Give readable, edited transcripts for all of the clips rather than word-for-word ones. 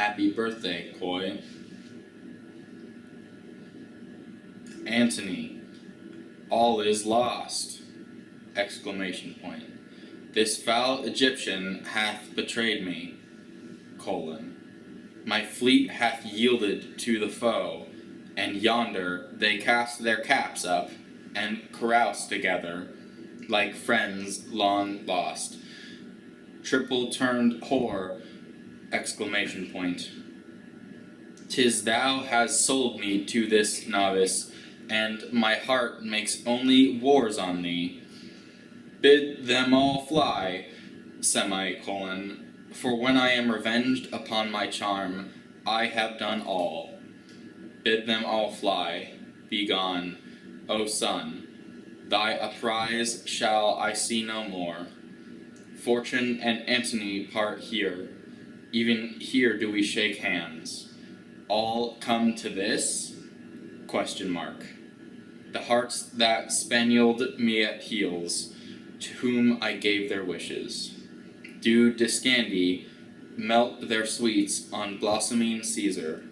Happy birthday, Coy. Antony, all is lost! Exclamation point. This foul Egyptian hath betrayed me, colon. My fleet hath yielded to the foe, and yonder they cast their caps up, and carouse together, like friends long lost. Triple-turned whore! Exclamation point. 'Tis thou hast sold me to this novice, and my heart makes only wars on thee. Bid them all fly, semicolon, for when I am revenged upon my charm, I have done all. Bid them all fly, be gone, O sun, thy uprise shall I see no more. Fortune and Antony part here, even here do we shake hands. All come to this? Question mark. The hearts that spanieled me at heels, to whom I gave their wishes, do Discandy melt their sweets on blossoming Caesar,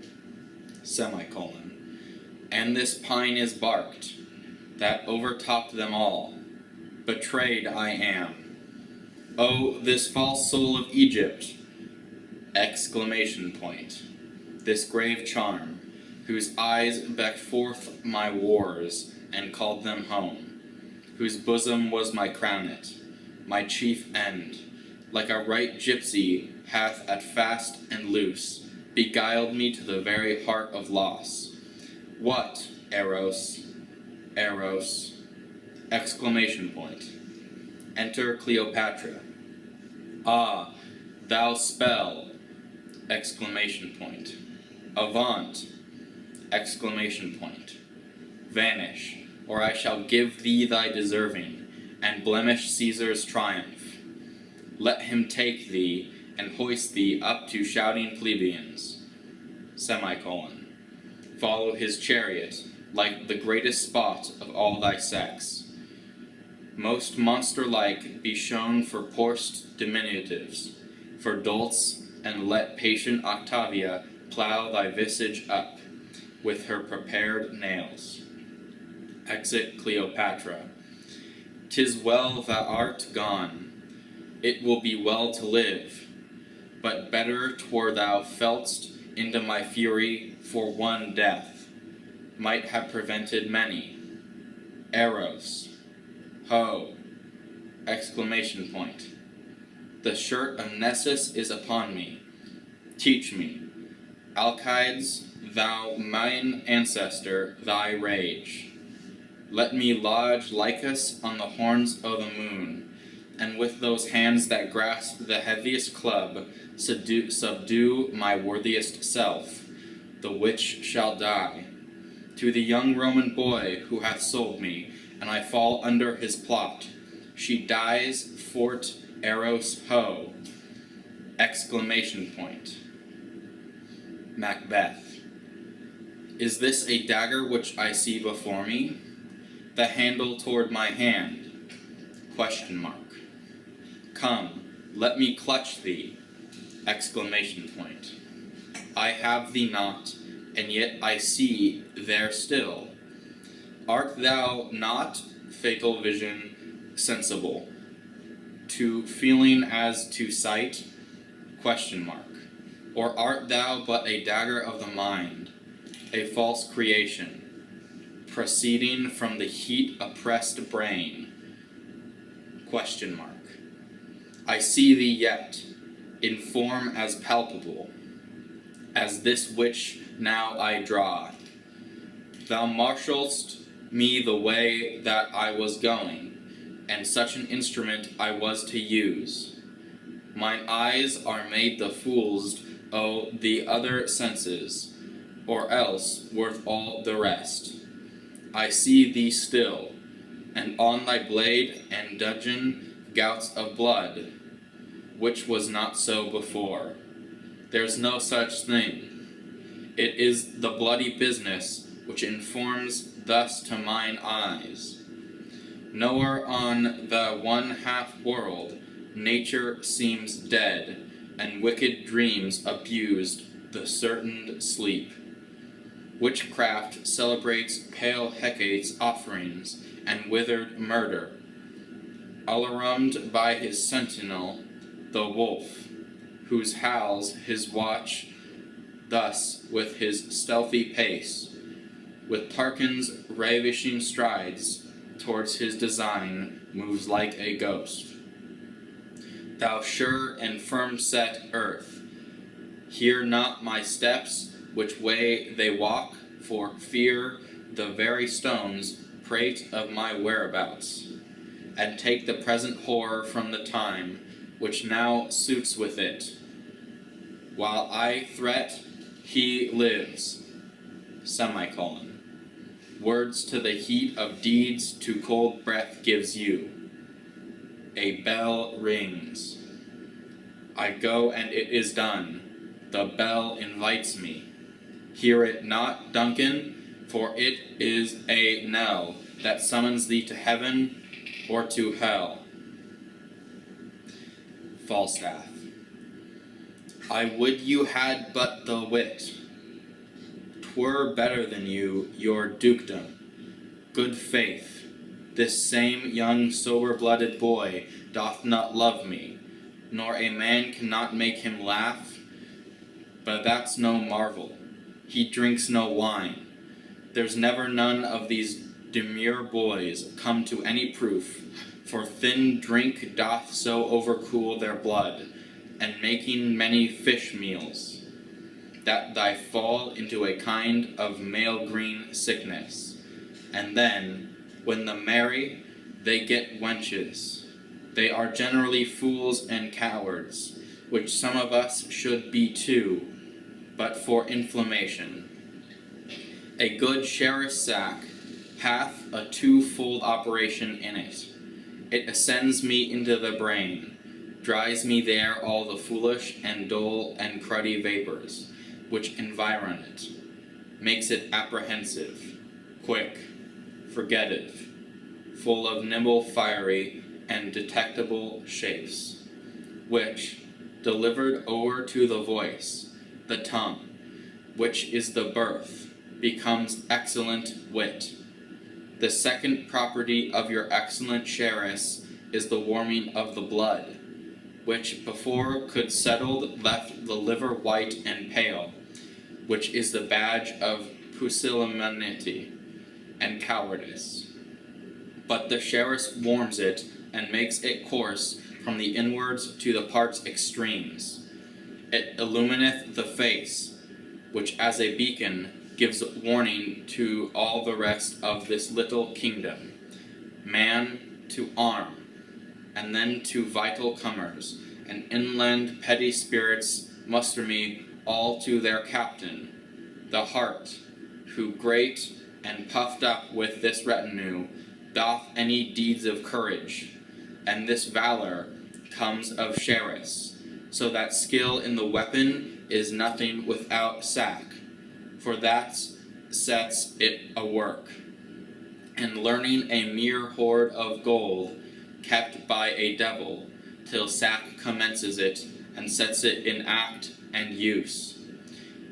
semicolon. And this pine is barked, that overtopped them all. Betrayed I am. Oh, this false soul of Egypt! Exclamation point. This grave charm, whose eyes becked forth my wars, and called them home, whose bosom was my crownet, my chief end, like a right gypsy hath at fast and loose beguiled me to the very heart of loss. What, Eros? Eros! Exclamation point. Enter Cleopatra. Ah, thou spell! Exclamation point. Avaunt! Exclamation point. Vanish, or I shall give thee thy deserving, and blemish Caesar's triumph. Let him take thee, and hoist thee up to shouting plebeians, semicolon. Follow his chariot, like the greatest spot of all thy sex. Most monster-like be shown for porsed diminutives, for dolts, and let patient Octavia plough thy visage up with her prepared nails. Exit Cleopatra. 'Tis well thou art gone. It will be well to live, but better 'twere thou felt'st into my fury, for one death might have prevented many. Eros. Ho! Exclamation point. The shirt of Nessus is upon me. Teach me, Alcides, thou mine ancestor, thy rage. Let me lodge Lycus on the horns o' the moon, and with those hands that grasp the heaviest club, subdue my worthiest self, the which shall die. To the young Roman boy who hath sold me, and I fall under his plot, she dies, fort Eros ho! Exclamation point. Macbeth. Is this a dagger which I see before me? The handle toward my hand? Question mark. Come, let me clutch thee! Exclamation point. I have thee not, and yet I see there still. Art thou not, fatal vision, sensible, to feeling as to sight? Question mark. Or art thou but a dagger of the mind, a false creation, proceeding from the heat-oppressed brain? Question mark. I see thee yet, in form as palpable as this which now I draw. Thou marshalst me the way that I was going, and such an instrument I was to use. Mine eyes are made the fools o' the other senses, or else worth all the rest. I see thee still, and on thy blade and dudgeon gouts of blood, which was not so before. There's no such thing. It is the bloody business which informs thus to mine eyes. Nowhere on the one-half world nature seems dead, and wicked dreams abused the certain sleep. Witchcraft celebrates pale Hecate's offerings and withered murder. Alarmed by his sentinel, the wolf, whose howls his watch thus with his stealthy pace, with Tarquin's ravishing strides, towards his design moves like a ghost. Thou sure and firm-set earth, hear not my steps, which way they walk, for fear the very stones prate of my whereabouts, and take the present horror from the time, which now suits with it. While I threat, he lives. Semicolon. Words to the heat of deeds to cold breath gives you. A bell rings. I go and it is done. The bell invites me. Hear it not, Duncan, for it is a knell that summons thee to heaven or to hell. Falstaff. I would you had but the wit. 'Twere better than you, your dukedom. Good faith, this same young sober-blooded boy doth not love me, nor a man cannot make him laugh, but that's no marvel. He drinks no wine. There's never none of these demure boys come to any proof, for thin drink doth so overcool their blood, and making many fish meals, that they fall into a kind of male-green sickness, and then, when the merry, they get wenches. They are generally fools and cowards, which some of us should be too, but for inflammation. A good Sherris sack hath a twofold operation in it. It ascends me into the brain, dries me there all the foolish and dull and cruddy vapors, which environ it, makes it apprehensive, quick, forgetive, full of nimble, fiery, and detectable shapes, which, delivered o'er to the voice, the tongue, which is the birth, becomes excellent wit. The second property of your excellent Sherris is the warming of the blood, which before could settled left the liver white and pale, which is the badge of pusillanimity and cowardice. But the Sherris warms it and makes it course from the inwards to the parts extremes. It illumineth the face, which as a beacon gives warning to all the rest of this little kingdom. Man to arm, and then to vital comers, and inland petty spirits muster me all to their captain, the heart, who great and puffed up with this retinue, doth any deeds of courage, and this valor comes of Sherris, so that skill in the weapon is nothing without sack, for that sets it a work, and learning a mere hoard of gold kept by a devil, till sack commences it and sets it in act and use.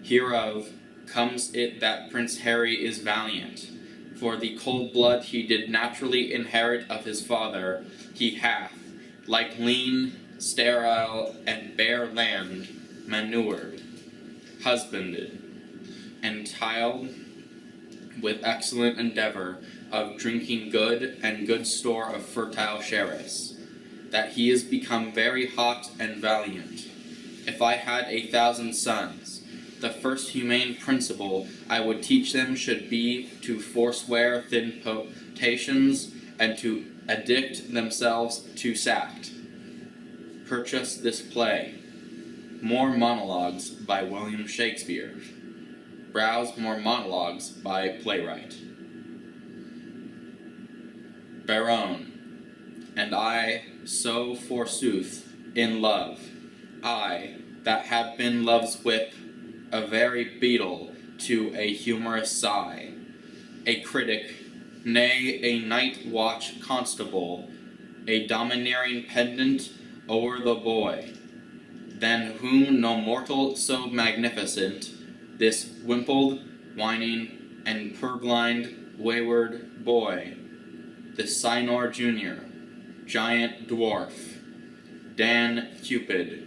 Hereof comes it that Prince Harry is valiant, for the cold blood he did naturally inherit of his father, he hath, like lean, sterile, and bare land, manured, husbanded, and tiled with excellent endeavor of drinking good and good store of fertile Sherris, that he is become very hot and valiant. If I had 1,000 sons, the first humane principle I would teach them should be to forswear thin potations and to addict themselves to sack. Purchase this play. More Monologues by William Shakespeare. Browse more monologues by playwright. Baron. And I, so forsooth, in love, I, that have been love's whip, a very beetle to a humorous sigh, a critic, nay, a night watch constable, a domineering pendant o'er the boy, than whom no mortal so magnificent, this wimpled, whining, and purblind, wayward boy, this Sinor Junior, giant dwarf, Dan Cupid,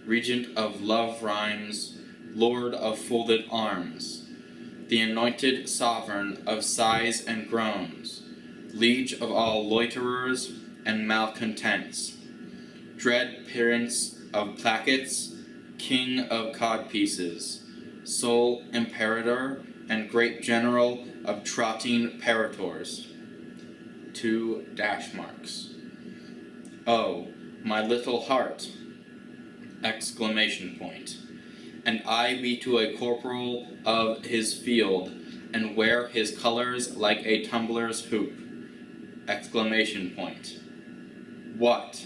regent of love rhymes, lord of folded arms, the anointed sovereign of sighs and groans, liege of all loiterers and malcontents, dread prince of plackets, king of codpieces, sole imperator and great general of trotting parators. 2 dash marks. Oh, my little heart! Exclamation point. And I be to a corporal of his field, and wear his colours like a tumbler's hoop! Exclamation point. What?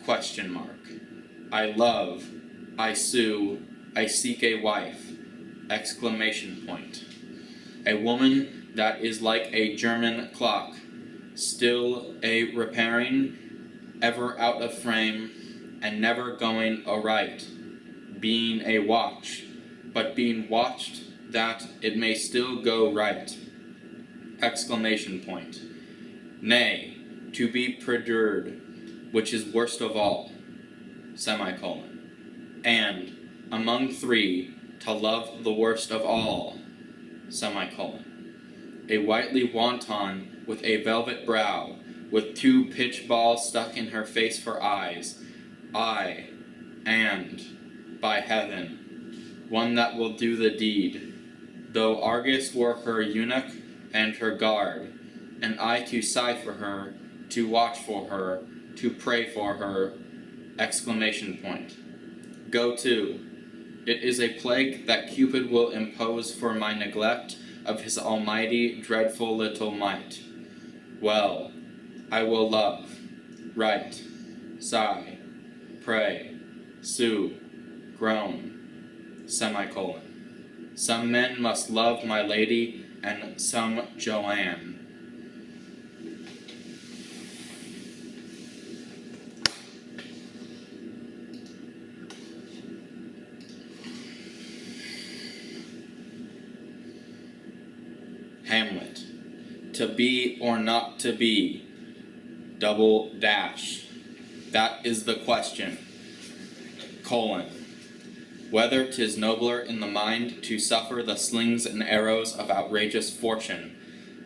Question mark. I love, I sue, I seek a wife! Exclamation point. A woman that is like a German clock, still a repairing, ever out of frame, and never going aright, being a watch, but being watched that it may still go right! Exclamation point. Nay, to be perjured, which is worst of all, semicolon. And, among 3, to love the worst of all, semicolon. A whitely wanton with a velvet brow, with 2 pitch balls stuck in her face for eyes, aye, and, by heaven, one that will do the deed, though Argus were her eunuch and her guard, and I to sigh for her, to watch for her, to pray for her! Exclamation point. Go to. It is a plague that Cupid will impose for my neglect of his almighty, dreadful little might. Well, I will love, write, sigh, pray, sue, groan, semicolon. Some men must love my lady, and some Joanne. Hamlet. To be or not to be, double dash. That is the question. Colon. Whether 'tis nobler in the mind to suffer the slings and arrows of outrageous fortune,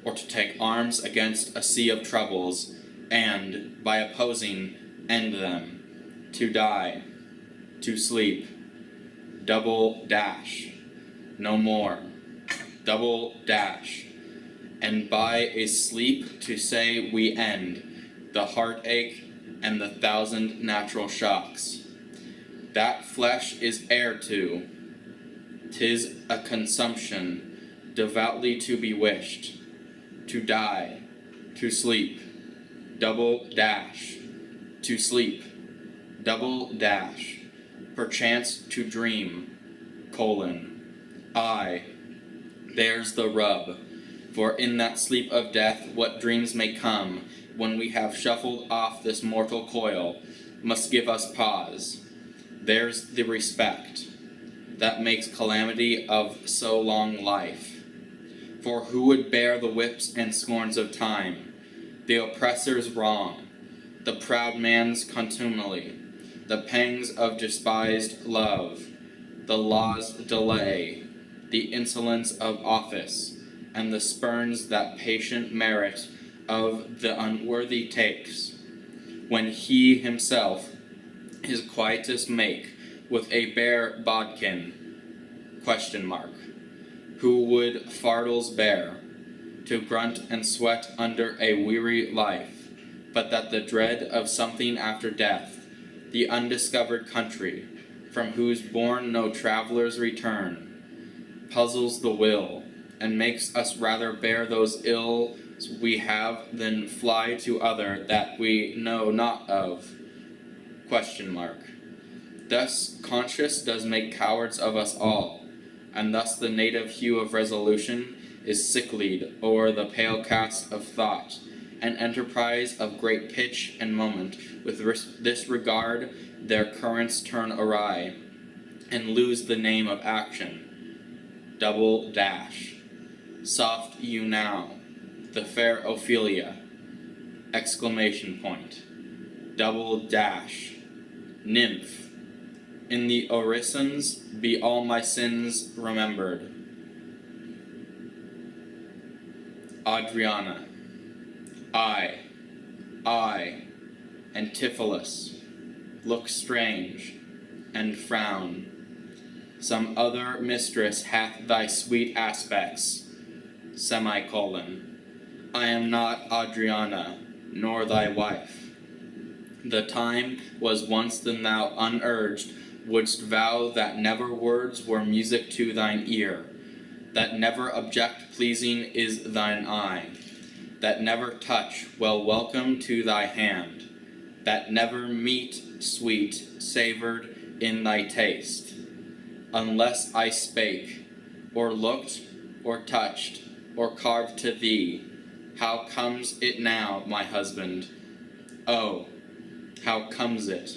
or to take arms against a sea of troubles, and, by opposing, end them, to die, to sleep, double dash, no more, double dash, and by a sleep to say we end the heartache and the 1,000 natural shocks. That flesh is heir to, 'tis a consumption devoutly to be wished, to die, to sleep, double dash, to sleep, double dash, perchance to dream, colon. Aye, there's the rub, for in that sleep of death what dreams may come, when we have shuffled off this mortal coil, must give us pause. There's the respect that makes calamity of so long life. For who would bear the whips and scorns of time, the oppressor's wrong, the proud man's contumely, the pangs of despised love, the law's delay, the insolence of office, and the spurns that patient merit of the unworthy takes, when he himself his quietest make with a bare bodkin, question mark, who would fardels bear, to grunt and sweat under a weary life, but that the dread of something after death, the undiscovered country, from whose bourne no travellers return, puzzles the will, and makes us rather bear those ills we have than fly to other that we know not of, question mark. Thus conscience does make cowards of us all, and thus the native hue of resolution is sicklied o'er the pale cast of thought, an enterprise of great pitch and moment, with this regard their currents turn awry, and lose the name of action. Double dash. Soft you now, the fair Ophelia! Exclamation point. Double dash. Nymph. In the orisons be all my sins remembered. Adriana. I, Antipholus, look strange, and frown. Some other mistress hath thy sweet aspects. Semicolon. I am not Adriana, nor thy wife. The time was once when thou unurged wouldst vow that never words were music to thine ear, that never object pleasing is thine eye, that never touch well welcome to thy hand, that never meat sweet savored in thy taste, unless I spake, or looked, or touched, or carved to thee. How comes it now, my husband? Oh, how comes it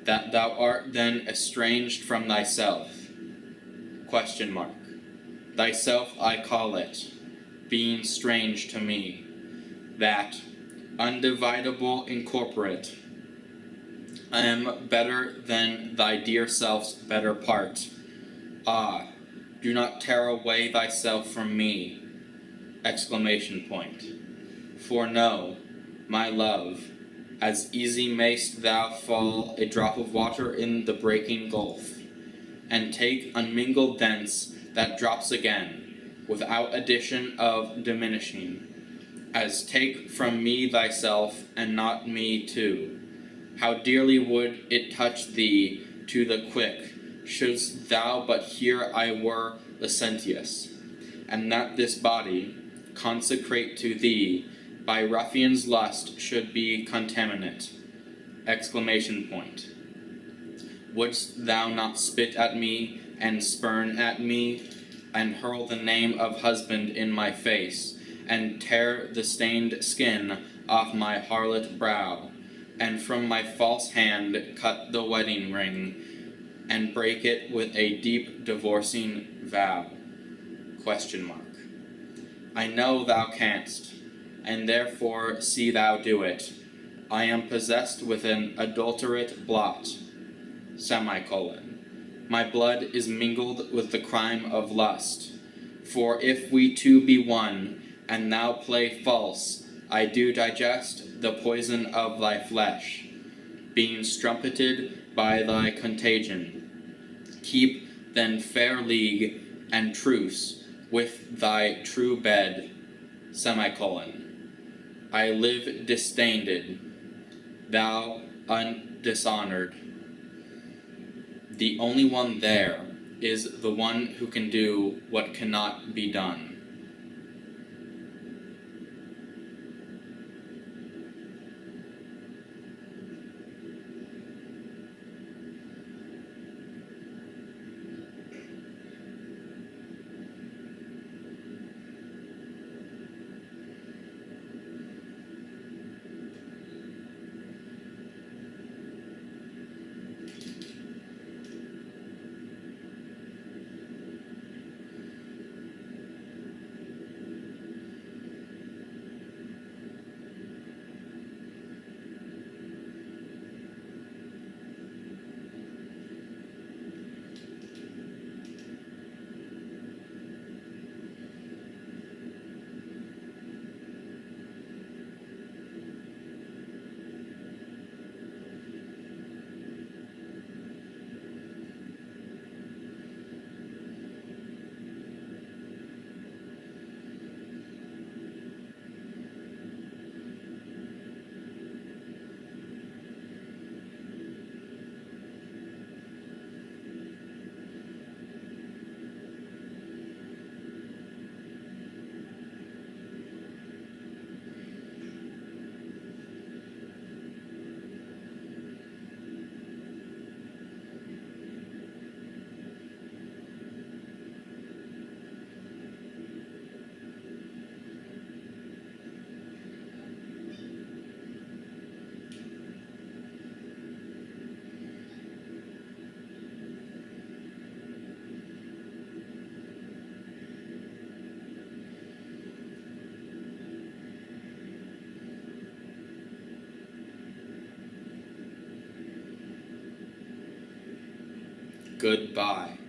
that thou art then estranged from thyself? Question mark. Thyself I call it, being strange to me, that, undividable incorporate, I am better than thy dear self's better part. Ah, do not tear away thyself from me! Exclamation point. For know, my love, as easy mayst thou fall a drop of water in the breaking gulf, and take unmingled thence that drops again, without addition of diminishing, as take from me thyself, and not me too. How dearly would it touch thee to the quick, shouldst thou but hear I were licentious, and that this body, consecrate to thee, by ruffian's lust should be contaminate! Exclamation point. Wouldst thou not spit at me, and spurn at me, and hurl the name of husband in my face, and tear the stained skin off my harlot brow, and from my false hand cut the wedding ring, and break it with a deep divorcing vow? Question mark. I know thou canst, and therefore see thou do it. I am possessed with an adulterate blot. Semicolon. My blood is mingled with the crime of lust. For if we two be one, and thou play false, I do digest the poison of thy flesh, being strumpeted by thy contagion. Keep then fair league and truce with thy true bed. Semicolon. I live disdained, thou undishonored. The only one there is the one who can do what cannot be done. Goodbye.